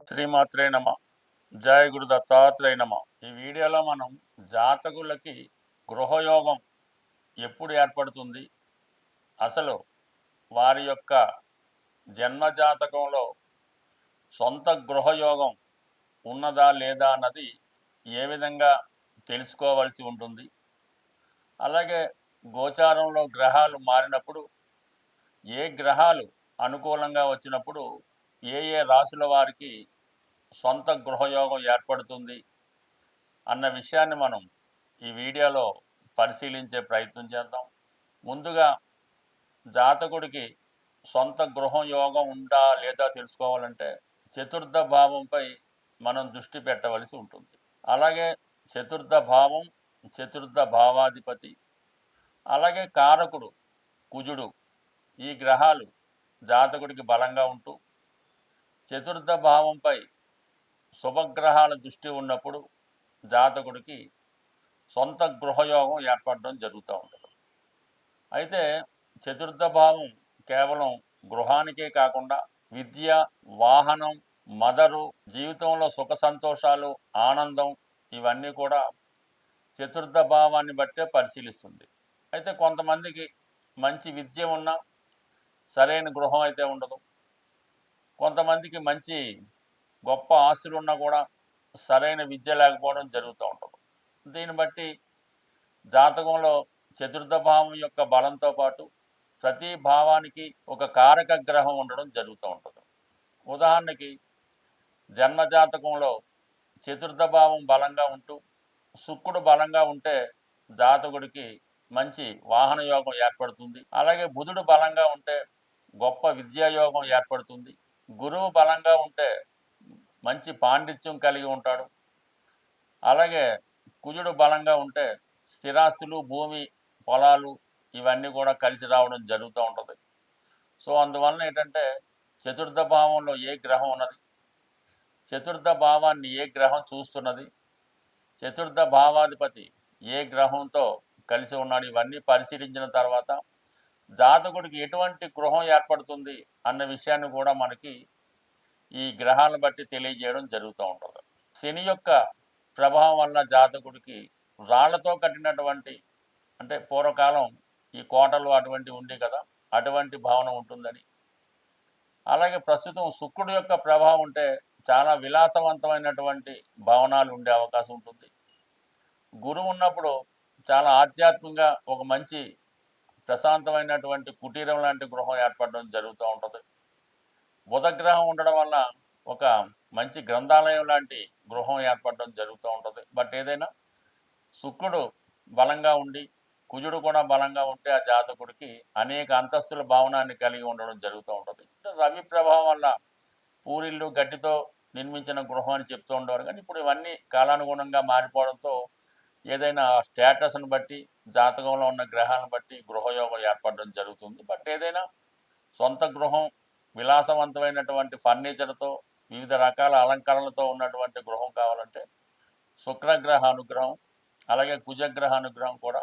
శ్రీమాత్రే నమ. జయ గురు దత్తాత్రేయ నమ. ఈ వీడియోలో మనం జాతకులకి గృహయోగం ఎప్పుడు ఏర్పడుతుంది, అసలు వారి యొక్క జన్మ జాతకంలో సొంత గృహయోగం ఉన్నదా లేదా అన్నది ఏ విధంగా తెలుసుకోవాల్సి ఉంటుంది, అలాగే గోచారంలో గ్రహాలు మారినప్పుడు ఏ గ్రహాలు అనుకూలంగా వచ్చినప్పుడు ఏ ఏ రాశుల వారికి సొంత గృహయోగం ఏర్పడుతుంది అన్న విషయాన్ని మనం ఈ వీడియోలో పరిశీలించే ప్రయత్నం చేద్దాం. ముందుగా జాతకుడికి సొంత గృహం యోగం ఉందా లేదా తెలుసుకోవాలంటే చతుర్థ భావంపై మనం దృష్టి పెట్టవలసి ఉంటుంది. అలాగే చతుర్థ భావం, చతుర్థ భావాధిపతి, అలాగే కారకుడు కుజుడు, ఈ గ్రహాలు జాతకుడికి బలంగా ఉంటూ చతుర్థ భావంపై శుభగ్రహాల దృష్టి ఉన్నప్పుడు జాతకుడికి సొంత గృహయోగం ఏర్పడడం జరుగుతూ ఉంటుంది. అయితే చతుర్థ భావం కేవలం గృహానికే కాకుండా విద్య, వాహనం, మదరు, జీవితంలో సుఖ సంతోషాలు, ఆనందం, ఇవన్నీ కూడా చతుర్థ భావాన్ని బట్టే పరిశీలిస్తుంది. అయితే కొంతమందికి మంచి విద్య ఉన్నా సరైన గృహం అయితే ఉండదు. కొంతమందికి మంచి గొప్ప ఆస్తులు ఉన్నా కూడా సరైన విద్య లేకపోవడం జరుగుతూ ఉంటుంది. దీన్ని బట్టి జాతకంలో చతుర్థ భావం యొక్క బలంతో పాటు ప్రతి భావానికి ఒక కారక గ్రహం ఉండడం జరుగుతూ ఉంటుంది. ఉదాహరణకి జన్మ జాతకంలో చతుర్థ భావం బలంగా ఉంటూ శుక్రుడు బలంగా ఉంటే జాతకుడికి మంచి వాహన యోగం ఏర్పడుతుంది. అలాగే బుధుడు బలంగా ఉంటే గొప్ప విద్యాయోగం ఏర్పడుతుంది. గురువు బలంగా ఉంటే మంచి పాండిత్యం కలిగి ఉంటాడు. అలాగే కుజుడు బలంగా ఉంటే స్థిరాస్తులు, భూమి, పొలాలు, ఇవన్నీ కూడా కలిసి రావడం జరుగుతూ ఉంటుంది. సో అందువలన ఏంటంటే చతుర్థ భావంలో ఏ గ్రహం ఉన్నది, చతుర్థ భావాన్ని ఏ గ్రహం చూస్తున్నది, చతుర్థ భావాధిపతి ఏ గ్రహంతో కలిసి ఉన్నాడు, ఇవన్నీ పరిశీలించిన తర్వాత జాతకుడికి ఎటువంటి గృహం ఏర్పడుతుంది అన్న విషయాన్ని కూడా మనకి ఈ గ్రహాలను బట్టి తెలియజేయడం జరుగుతూ ఉంటుంది. శని యొక్క ప్రభావం వల్ల జాతకుడికి రాళ్లతో కట్టినటువంటి, అంటే పూర్వకాలం ఈ కోటలు అటువంటి ఉండి కదా, అటువంటి భావన ఉంటుందని. అలాగే ప్రస్తుతం శుక్రుడు యొక్క ప్రభావం ఉంటే చాలా విలాసవంతమైనటువంటి భవనాలు ఉండే అవకాశం ఉంటుంది. గురువు ఉన్నప్పుడు చాలా ఆధ్యాత్మికంగా ఒక మంచి ప్రశాంతమైనటువంటి కుటీరం లాంటి గృహం ఏర్పడడం జరుగుతూ ఉంటుంది. బుధగ్రహం ఉండడం వల్ల ఒక మంచి గ్రంథాలయం లాంటి గృహం ఏర్పడడం జరుగుతూ ఉంటుంది. బట్ ఏదైనా శుక్రుడు బలంగా ఉండి కుజుడు కూడా బలంగా ఉంటే ఆ జాతకుడికి అనేక అంతస్తుల భావనాన్ని కలిగి ఉండడం జరుగుతూ ఉంటుంది. రవి ప్రభావం వల్ల పూరిళ్ళు గడ్డితో నిర్మించిన గృహం అని చెప్తూ ఉండేవారు, కానీ ఇప్పుడు ఇవన్నీ కాలానుగుణంగా మారిపోవడంతో ఏదైనా స్టేటస్ను బట్టి, జాతకంలో ఉన్న గ్రహాలను బట్టి గృహయోగం ఏర్పడడం జరుగుతుంది. బట్ ఏదైనా సొంత గృహం విలాసవంతమైనటువంటి ఫర్నిచర్తో, వివిధ రకాల అలంకరణలతో ఉన్నటువంటి గృహం కావాలంటే శుక్రగ్రహ అనుగ్రహం, అలాగే కుజగ్రహ అనుగ్రహం కూడా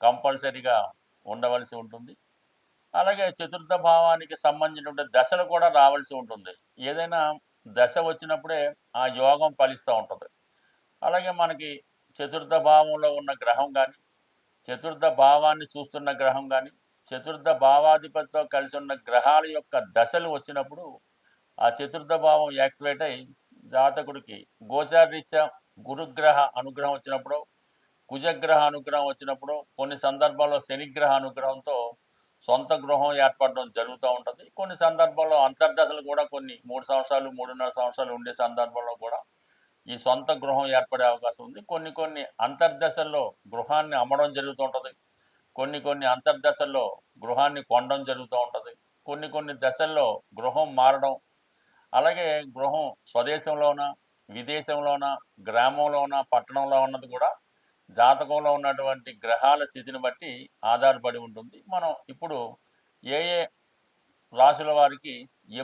కంపల్సరీగా ఉండవలసి ఉంటుంది. అలాగే చతుర్థ భావానికి సంబంధించినటువంటి దశలు కూడా రావాల్సి ఉంటుంది. ఏదైనా దశ వచ్చినప్పుడే ఆ యోగం ఫలిస్తూ ఉంటుంది. అలాగే మనకి చతుర్థ భావంలో ఉన్న గ్రహం కానీ, చతుర్థ భావాన్ని చూస్తున్న గ్రహం కానీ, చతుర్థ భావాధిపతితో కలిసి ఉన్న గ్రహాల యొక్క దశలు వచ్చినప్పుడు ఆ చతుర్థ భావం యాక్టివేట్ అయి జాతకుడికి గోచారరీత్యా గురుగ్రహ అనుగ్రహం వచ్చినప్పుడు, కుజగ్రహ అనుగ్రహం వచ్చినప్పుడు, కొన్ని సందర్భాల్లో శనిగ్రహ అనుగ్రహంతో సొంత గృహం ఏర్పడడం జరుగుతూ ఉంటుంది. కొన్ని సందర్భాల్లో అంతర్దశలు కూడా కొన్ని 3 సంవత్సరాలు, 3.5 సంవత్సరాలు ఉండే సందర్భంలో కూడా ఈ సొంత గృహం ఏర్పడే అవకాశం ఉంది. కొన్ని అంతర్దశల్లో గృహాన్ని అమ్మడం జరుగుతూ ఉంటుంది. కొన్ని అంతర్దశల్లో గృహాన్ని కొనడం జరుగుతూ ఉంటుంది. కొన్ని దశల్లో గృహం మారడం, అలాగే గృహం స్వదేశంలోన, విదేశంలోన, గ్రామంలోన, పట్టణంలో ఉన్నది కూడా జాతకంలో ఉన్నటువంటి గ్రహాల స్థితిని బట్టి ఆధారపడి ఉంటుంది. మనం ఇప్పుడు ఏ ఏ రాశుల వారికి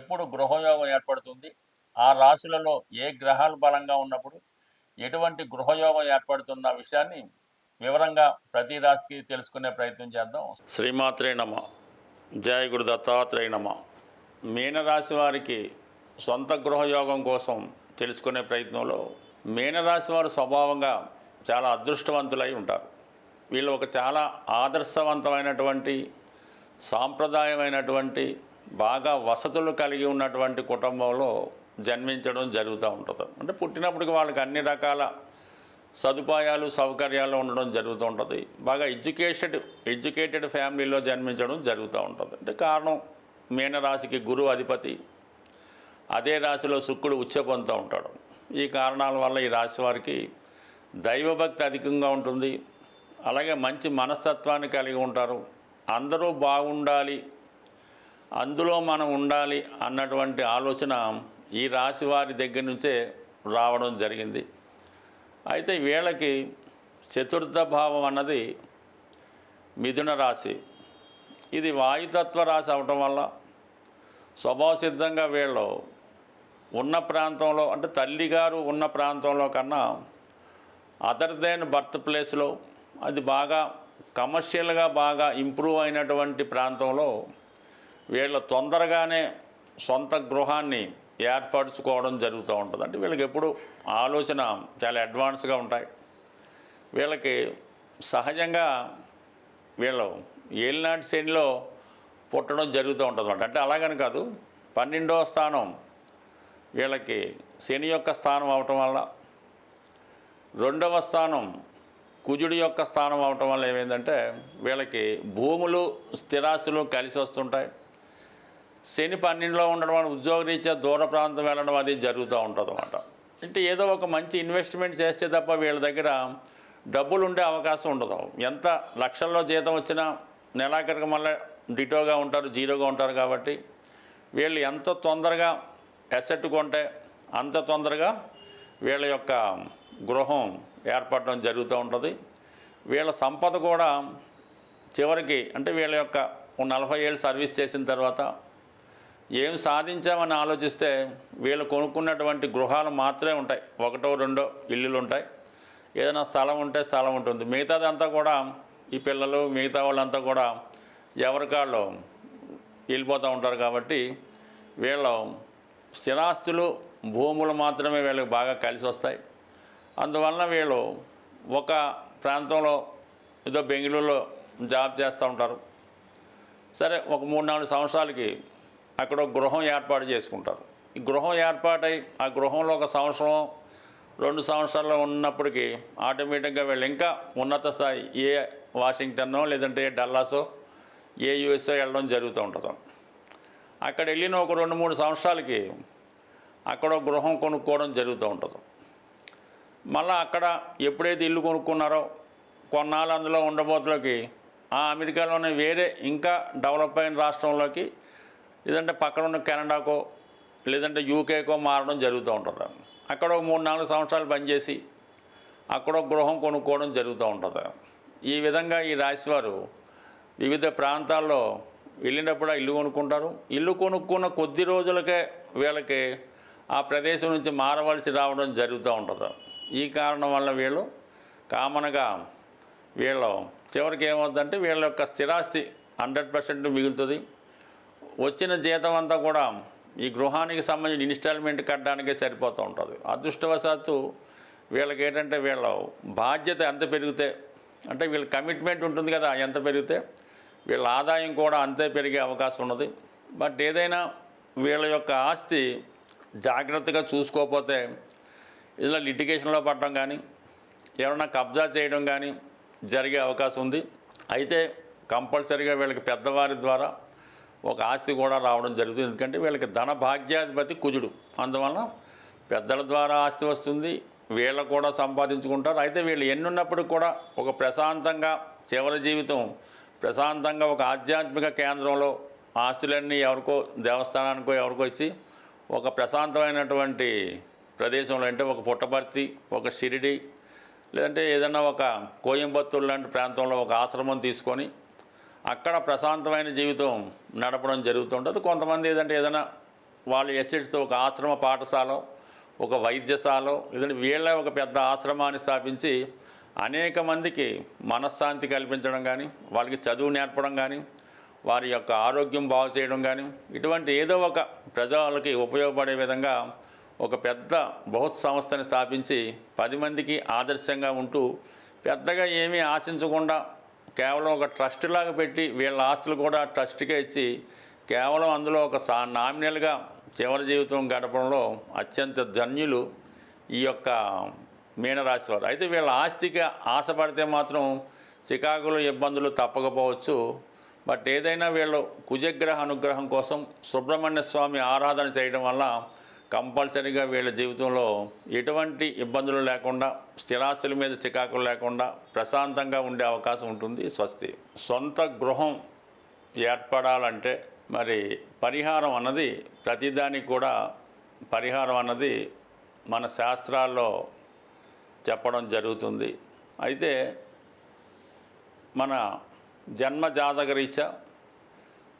ఎప్పుడు గృహయోగం ఏర్పడుతుంది, ఆ రాశులలో ఏ గ్రహాలు బలంగా ఉన్నప్పుడు ఎటువంటి గృహయోగం ఏర్పడుతున్న విషయాన్ని వివరంగా ప్రతి రాశికి తెలుసుకునే ప్రయత్నం చేద్దాం. శ్రీమాత్రే నమ. జయ గురు దత్తాత్రేయ నమ. మీనరాశి వారికి సొంత గృహయోగం కోసం తెలుసుకునే ప్రయత్నంలో మీనరాశి వారు స్వభావంగా చాలా అదృష్టవంతులై ఉంటారు. వీళ్ళు ఒక చాలా ఆదర్శవంతమైనటువంటి సాంప్రదాయమైనటువంటి బాగా వసతులు కలిగి ఉన్నటువంటి కుటుంబంలో జన్మించడం జరుగుతూ ఉంటుంది. అంటే పుట్టినప్పటికి వాళ్ళకి అన్ని రకాల సదుపాయాలు సౌకర్యాలు ఉండడం జరుగుతూ ఉంటుంది. బాగా ఎడ్యుకేటెడ్ ఫ్యామిలీలో జన్మించడం జరుగుతూ ఉంటుంది. అంటే కారణం మీనరాశికి గురువు అధిపతి, అదే రాశిలో శుక్రుడు ఉచ్చ పొందుతూ ఉంటాడు. ఈ కారణాల వల్ల ఈ రాశి వారికి దైవభక్తి అధికంగా ఉంటుంది. అలాగే మంచి మనస్తత్వాన్ని కలిగి ఉంటారు. అందరూ బాగుండాలి, అందులో మనం ఉండాలి అన్నటువంటి ఆలోచన ఈ రాశి వారి దగ్గర నుంచే రావడం జరిగింది. అయితే వీళ్ళకి చతుర్థ భావం అన్నది మిథున రాశి. ఇది వాయుతత్వ రాశి అవటం వల్ల స్వభావసిద్ధంగా వీళ్ళు ఉన్న ప్రాంతంలో, అంటే తల్లిగారు ఉన్న ప్రాంతంలో కన్నా అదర్ దెన్ బర్త్ ప్లేస్లో, అది బాగా కమర్షియల్గా బాగా ఇంప్రూవ్ అయినటువంటి ప్రాంతంలో వీళ్ళ తొందరగానే సొంత గృహాన్ని ఏర్పరచుకోవడం జరుగుతూ ఉంటుంది. అంటే వీళ్ళకి ఎప్పుడు ఆలోచన చాలా అడ్వాన్స్గా ఉంటాయి. వీళ్ళకి సహజంగా వీళ్ళు ఏలినాటి శనిలో పుట్టడం జరుగుతూ ఉంటుంది. అంటే అలాగని కాదు, 12వ స్థానం వీళ్ళకి శని యొక్క స్థానం అవటం వల్ల, 2వ స్థానం కుజుడి యొక్క స్థానం అవటం వల్ల ఏమైందంటే వీళ్ళకి భూములు స్థిరాస్తులు కలిసి వస్తుంటాయి. శని 12లో ఉండడం వల్ల ఉద్యోగరీత్యా దూర ప్రాంతం వెళ్ళడం అది జరుగుతూ ఉంటుంది అన్నమాట. అంటే ఏదో ఒక మంచి ఇన్వెస్ట్మెంట్ చేస్తే తప్ప వీళ్ళ దగ్గర డబ్బులు ఉండే అవకాశం ఉండదు. ఎంత లక్షల్లో జీతం వచ్చినా నెలాఖరికి మళ్ళీ డిటోగా ఉంటారు, జీరోగా ఉంటారు. కాబట్టి వీళ్ళు ఎంత తొందరగా అసెట్ కొంటే అంత తొందరగా వీళ్ళ యొక్క గృహం ఏర్పడడం జరుగుతూ ఉంటుంది. వీళ్ళ సంపద కూడా చివరికి, అంటే వీళ్ళ యొక్క 40 ఏళ్ళు సర్వీస్ చేసిన తర్వాత ఏం సాధించామని ఆలోచిస్తే వీళ్ళు కొనుక్కున్నటువంటి గృహాలు మాత్రమే ఉంటాయి. 1, 2 ఇల్లులు ఉంటాయి. ఏదైనా స్థలం ఉంటే స్థలం ఉంటుంది. మిగతాదంతా కూడా ఈ పిల్లలు మిగతా వాళ్ళంతా కూడా ఎవరికాళ్ళు వెళ్ళిపోతూ ఉంటారు. కాబట్టి వీళ్ళు స్థిరాస్తులు భూములు మాత్రమే వీళ్ళకి బాగా కలిసి వస్తాయి. అందువలన వీళ్ళు ఒక ప్రాంతంలో ఏదో బెంగళూరులో జాబ్ చేస్తూ ఉంటారు. సరే, ఒక 3-4 సంవత్సరాలకి అక్కడ గృహం ఏర్పాటు చేసుకుంటారు. ఈ గృహం ఏర్పాటై ఆ గృహంలో 1 సంవత్సరం 2 సంవత్సరాలు ఉన్నప్పటికీ ఆటోమేటిక్గా వీళ్ళు ఇంకా ఉన్నత స్థాయి ఏ వాషింగ్టన్నో లేదంటే ఏ డల్లాసో ఏ యూఎస్ఓ వెళ్ళడం జరుగుతూ ఉంటుంది. అక్కడ వెళ్ళిన ఒక 2-3 సంవత్సరాలకి అక్కడ గృహం కొనుక్కోవడం జరుగుతూ ఉంటుంది. మళ్ళీ అక్కడ ఎప్పుడైతే ఇల్లు కొనుక్కున్నారో కొన్నాళ్ళు అందులో ఉండబోతులోకి ఆ అమెరికాలోనే వేరే ఇంకా డెవలప్ అయిన రాష్ట్రంలోకి, లేదంటే పక్కన ఉన్న కెనడాకో లేదంటే యూకేకో మారడం జరుగుతూ ఉంటుంది. అక్కడ 3-4 సంవత్సరాలు పనిచేసి అక్కడ గృహం కొనుక్కోవడం జరుగుతూ ఉంటుంది. ఈ విధంగా ఈ రాశివారు వివిధ ప్రాంతాల్లో వెళ్ళినప్పుడు ఇల్లు కొనుక్కుంటారు. ఇల్లు కొనుక్కున్న కొద్ది రోజులకే వీళ్ళకి ఆ ప్రదేశం నుంచి మారవలసి రావడం జరుగుతూ ఉంటుంది. ఈ కారణం వల్ల వీళ్ళు కామన్గా వీళ్ళు చివరికి ఏమవుతుందంటే వీళ్ళ యొక్క స్థిరాస్తి 100% మిగులుతుంది. వచ్చిన జీతం అంతా కూడా ఈ గృహానికి సంబంధించిన ఇన్స్టాల్మెంట్ కట్టడానికే సరిపోతూ ఉంటుంది. అదృష్టవశాత్తు వీళ్ళకి ఏంటంటే వీళ్ళ బాధ్యత ఎంత పెరిగితే, అంటే వీళ్ళ కమిట్మెంట్ ఉంటుంది కదా, ఎంత పెరిగితే వీళ్ళ ఆదాయం కూడా అంతే పెరిగే అవకాశం ఉన్నది. బట్ ఏదైనా వీళ్ళ యొక్క ఆస్తి జాగ్రత్తగా చూసుకోకపోతే ఇలా లిటిగేషన్లో పడడం కానీ ఎవరైనా కబ్జా చేయడం కానీ జరిగే అవకాశం ఉంది. అయితే కంపల్సరీగా వీళ్ళకి పెద్దవారి ద్వారా ఒక ఆస్తి కూడా రావడం జరుగుతుంది. ఎందుకంటే వీళ్ళకి ధన భాగ్యాధిపతి కుజుడు. అందువలన పెద్దల ద్వారా ఆస్తి వస్తుంది, వీళ్ళు కూడా సంపాదించుకుంటారు. అయితే వీళ్ళు ఎన్నున్నప్పటికి కూడా ఒక ప్రశాంతంగా చివరి జీవితం ప్రశాంతంగా ఒక ఆధ్యాత్మిక కేంద్రంలో ఆస్తులన్నీ ఎవరికో దేవస్థానానికో ఎవరికో ఇచ్చి ఒక ప్రశాంతమైనటువంటి ప్రదేశంలో, అంటే ఒక పుట్టపర్తి, ఒక షిరిడి, లేదంటే ఏదైనా ఒక కోయంబత్తూరు లాంటి ప్రాంతంలో ఒక ఆశ్రమం తీసుకొని అక్కడ ప్రశాంతమైన జీవితం నడపడం జరుగుతుంటుంది. కొంతమంది ఏదైనా వాళ్ళ ఎసెట్స్తో ఒక ఆశ్రమ పాఠశాల, ఒక వైద్యశాల, లేదంటే వీళ్ళ ఒక పెద్ద ఆశ్రమాన్ని స్థాపించి అనేక మందికి మనశ్శాంతి కల్పించడం కానీ, వాళ్ళకి చదువు నేర్పడం కానీ, వారి యొక్క ఆరోగ్యం బాగు చేయడం కానీ ఇటువంటి ఏదో ఒక ప్రజలకి ఉపయోగపడే విధంగా ఒక పెద్ద బృహత్ సంస్థని స్థాపించి 10 మందికి ఆదర్శంగా ఉంటూ పెద్దగా ఏమీ ఆశించకుండా కేవలం ఒక ట్రస్ట్ లాగా పెట్టి వీళ్ళ ఆస్తులు కూడా ట్రస్ట్కే ఇచ్చి కేవలం అందులో ఒక నామినల్గా చివరి జీవితం గడపడంలో అత్యంత ధన్యులు ఈ యొక్క మీనరాశి వారు. అయితే వీళ్ళ ఆస్తికి ఆశపడితే మాత్రం చికాకులు ఇబ్బందులు తప్పకపోవచ్చు. బట్ ఏదైనా వీళ్ళు కుజగ్రహ అనుగ్రహం కోసం సుబ్రహ్మణ్య స్వామి ఆరాధన చేయడం వల్ల కంపల్సరీగా వీళ్ళ జీవితంలో ఎటువంటి ఇబ్బందులు లేకుండా స్థిరాస్తుల మీద చికాకులు లేకుండా ప్రశాంతంగా ఉండే అవకాశం ఉంటుంది. స్వస్తి. సొంత గృహం ఏర్పడాలంటే మరి పరిహారం అన్నది ప్రతిదానికి కూడా పరిహారం అన్నది మన శాస్త్రాల్లో చెప్పడం జరుగుతుంది. అయితే మన జన్మ జాతకరీత్యా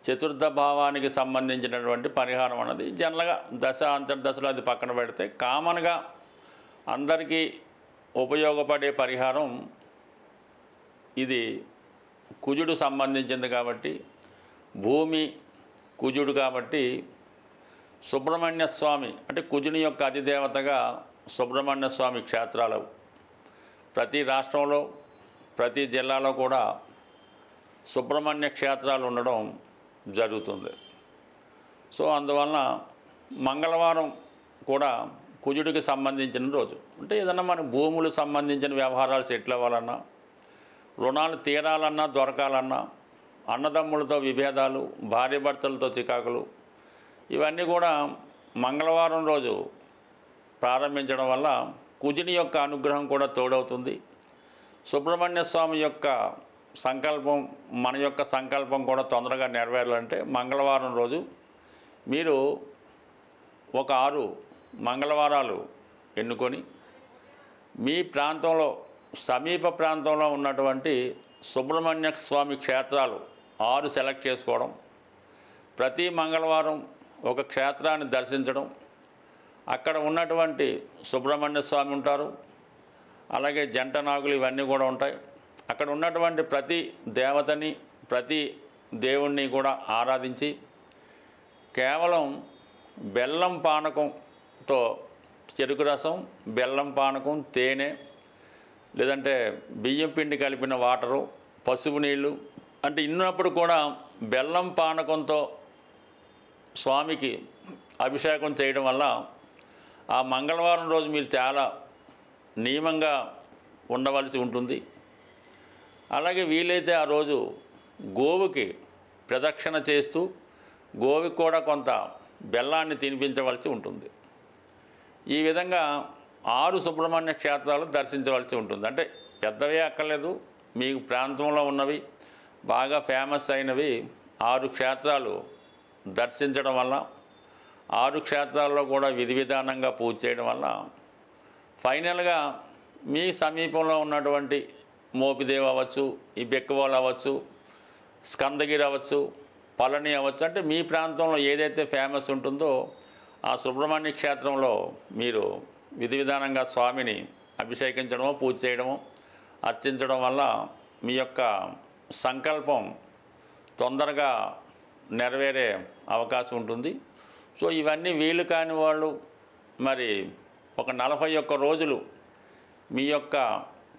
చతుర్థ భావానికి సంబంధించినటువంటి పరిహారం అన్నది జనరల్గా దశ అంతర్దశలో అది పక్కన పెడితే కామన్గా అందరికీ ఉపయోగపడే పరిహారం ఇది కుజుడు సంబంధించింది కాబట్టి భూమి కుజుడు కాబట్టి సుబ్రహ్మణ్య స్వామి అంటే కుజుని యొక్క అధిదేవతగా సుబ్రహ్మణ్య స్వామి క్షేత్రాలు ప్రతి రాష్ట్రంలో ప్రతి జిల్లాలో కూడా సుబ్రహ్మణ్య క్షేత్రాలు ఉండడం జరుగుతుంది. సో అందువలన మంగళవారం కూడా కుజుడికి సంబంధించిన రోజు. అంటే ఏదన్నా మన భూములు సంబంధించిన వ్యవహారాలు సెటిల్ అవ్వాలన్నా, రుణాలు తీరాలన్నా దొరకాలన్నా, అన్నదమ్ములతో విభేదాలు, భార్యాభర్తలతో చికాకులు, ఇవన్నీ కూడా మంగళవారం రోజు ప్రారంభించడం వల్ల కుజుని యొక్క అనుగ్రహం కూడా తోడవుతుంది. సుబ్రహ్మణ్య స్వామి యొక్క సంకల్పం, మన యొక్క సంకల్పం కూడా తొందరగా నెరవేరాలంటే మంగళవారం రోజు మీరు ఒక 6 మంగళవారాలు ఎన్నుకొని మీ ప్రాంతంలో సమీప ప్రాంతంలో ఉన్నటువంటి సుబ్రహ్మణ్య స్వామి క్షేత్రాలు 6 సెలెక్ట్ చేసుకోవడం, ప్రతి మంగళవారం ఒక క్షేత్రాన్ని దర్శించడం, అక్కడ ఉన్నటువంటి సుబ్రహ్మణ్య స్వామి ఉంటారు, అలాగే జంట నాగులు ఇవన్నీ కూడా ఉంటాయి. అక్కడ ఉన్నటువంటి ప్రతి దేవతని ప్రతి దేవుణ్ణి కూడా ఆరాధించి కేవలం బెల్లం పానకంతో చెరుకు రసం, బెల్లం పానకం, తేనె లేదంటే బియ్యం పిండి కలిపిన వాటరు, పసుపు నీళ్ళు అంటే ఇన్నప్పుడు కూడా బెల్లం పానకంతో స్వామికి అభిషేకం చేయడం వల్ల ఆ మంగళవారం రోజు మీరు చాలా నియమంగా ఉండవలసి ఉంటుంది. అలాగే వీలైతే ఆ రోజు గోవుకి ప్రదక్షిణ చేస్తూ గోవుకి కూడా కొంత బెల్లాన్ని తినిపించవలసి ఉంటుంది. ఈ విధంగా 6 సుబ్రహ్మణ్య క్షేత్రాలు దర్శించవలసి ఉంటుంది. అంటే పెద్దవే అక్కర్లేదు, మీకు ప్రాంతంలో ఉన్నవి బాగా ఫేమస్ అయినవి 6 క్షేత్రాలు దర్శించడం వల్ల 6 క్షేత్రాల్లో కూడా విధి విధానంగా పూజ చేయడం వల్ల ఫైనల్గా మీ సమీపంలో ఉన్నటువంటి మోపిదేవి అవ్వచ్చు, ఈ బెక్కవాళ్ళు అవ్వచ్చు, స్కందగిరి అవ్వచ్చు, పళని అవ్వచ్చు, అంటే మీ ప్రాంతంలో ఏదైతే ఫేమస్ ఉంటుందో ఆ సుబ్రహ్మణ్య క్షేత్రంలో మీరు విధి విధానంగా స్వామిని అభిషేకించడమో పూజ చేయడమో అర్చించడం వల్ల మీ యొక్క సంకల్పం తొందరగా నెరవేరే అవకాశం ఉంటుంది. సో ఇవన్నీ వీలు కాని వాళ్ళు మరి ఒక 41 రోజులు మీ యొక్క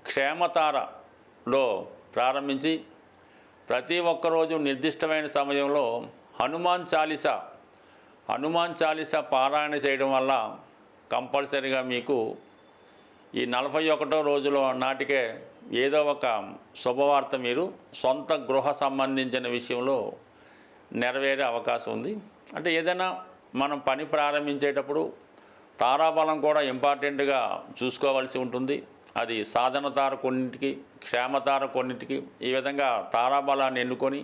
క్షేమతారలో ప్రారంభించి ప్రతి ఒక్కరోజు నిర్దిష్టమైన సమయంలో హనుమాన్ చాలీసా పారాయణ చేయడం వల్ల కంపల్సరీగా మీకు ఈ 41వ రోజులో నాటికే ఏదో ఒక శుభవార్త మీరు సొంత గృహ సంబంధించిన విషయంలో నెరవేరే అవకాశం ఉంది. అంటే ఏదైనా మనం పని ప్రారంభించేటప్పుడు తారాబలం కూడా ఇంపార్టెంట్గా చూసుకోవాల్సి ఉంటుంది. అది సాధన తార కొన్నింటికి, క్షేమతార కొన్నింటికి, ఈ విధంగా తారాబలాన్ని ఎన్నుకొని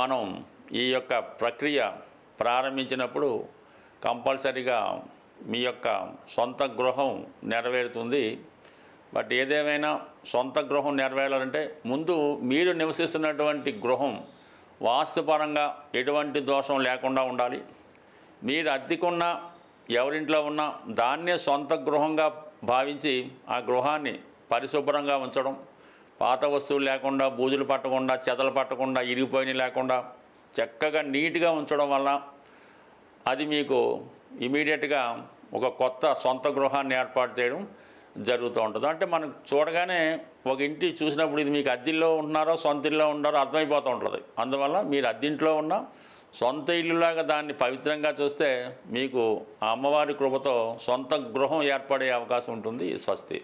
మనం ఈ యొక్క ప్రక్రియ ప్రారంభించినప్పుడు కంపల్సరీగా మీ యొక్క సొంత గృహం నెరవేరుతుంది. బట్ ఏదేమైనా సొంత గృహం నెరవేరాలంటే ముందు మీరు నివసిస్తున్నటువంటి గృహం వాస్తుపరంగా ఎటువంటి దోషం లేకుండా ఉండాలి. మీరు అద్దెకున్న ఎవరింట్లో ఉన్నా దాన్నే సొంత గృహంగా భావించి ఆ గృహాన్ని పరిశుభ్రంగా ఉంచడం, పాత వస్తువులు లేకుండా, బూజులు పట్టకుండా, చెదలు పట్టకుండా, ఇరిగిపోయినవి లేకుండా చక్కగా నీట్గా ఉంచడం వల్ల అది మీకు ఇమీడియట్గా ఒక కొత్త సొంత గృహాన్ని ఏర్పాటు చేయడం జరుగుతూ ఉంటుంది. అంటే మనం చూడగానే ఒక ఇంటి చూసినప్పుడు ఇది మీకు అద్దెల్లో ఉంటున్నారో సొంత ఇల్లులో ఉన్నారో అర్థమైపోతూ ఉంటుంది. అందువల్ల మీరు అద్దెంట్లో ఉన్న సొంత ఇల్లులాగా దాన్ని పవిత్రంగా చూస్తే మీకు ఆ అమ్మవారి కృపతో సొంత గృహం ఏర్పడే అవకాశం ఉంటుంది. స్వస్తి.